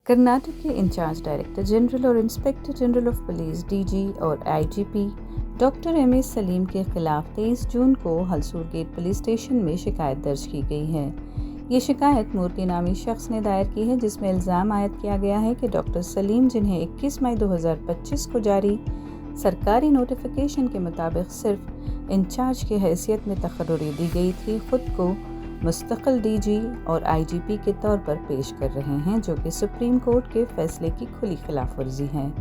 कर्नाटक के in charge director general और inspector general of police DG और आईजीपी डॉक्टर एम सलीम के खिलाफ 23 जून को हलसूर गेट पुलिस स्टेशन में शिकायत दर्ज की गई है। ये शिकायत मूर्ति नामी शख्स ने दायर की है, जिसमें इल्ज़ाम आयद किया गया है कि डॉक्टर सलीम, जिन्हें 21 मई 2025 को जारी सरकारी नोटिफिकेशन के मुताबिक सिर्फ इंचार्ज की हैसियत में तकर्री दी गई थी, ख़ुद को मुस्तकिल डीजी और आईजीपी के तौर पर पेश कर रहे हैं, जो कि सुप्रीम कोर्ट के फैसले की खुली खिलाफ वर्जी है।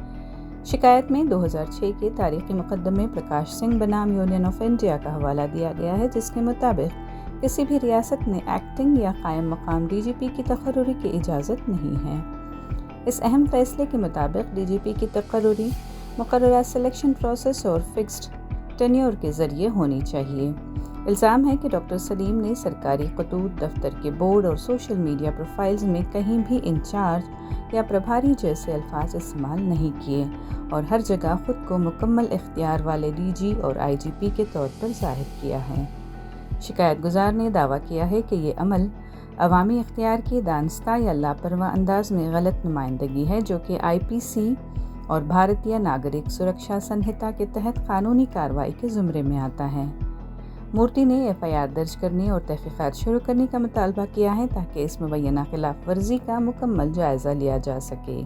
शिकायत में 2006 के तारीखी मुकदमे प्रकाश सिंह बनाम यूनियन ऑफ इंडिया का हवाला दिया गया है, जिसके मुताबिक किसी भी रियासत में एक्टिंग या कायम मकाम डीजीपी की तकर्री की इजाज़त नहीं है। इस अहम फैसले के मुताबिक डीजीपी की तकर्री मुकर्ररा सिलेक्शन प्रोसेस और फिक्स्ड टेन्योर के ज़रिए होनी चाहिए। इल्ज़ाम है कि डॉक्टर सलीम ने सरकारी खतूत, दफ्तर के बोर्ड और सोशल मीडिया प्रोफाइल्स में कहीं भी इंचार्ज या प्रभारी जैसे अल्फाज इस्तेमाल नहीं किए और हर जगह ख़ुद को मुकम्मल इख्तियार वाले डीजी और आईजीपी के तौर पर ज़ाहिर किया है। शिकायत गुजार ने दावा किया है कि ये अमल अवामी इख्तियार की दानस्ता या लापरवाह अंदाज में गलत नुमाइंदगी है, जो कि आईपीसी और भारतीय नागरिक सुरक्षा संहिता के तहत कानूनी कार्रवाई के ज़ुमरे में आता है। मूर्ति ने एफआईआर दर्ज करने और तहकीकात शुरू करने का मुतालबा किया है, ताकि इस मुबैना खिलाफ वर्जी का मुकम्मल जायज़ा लिया जा सके।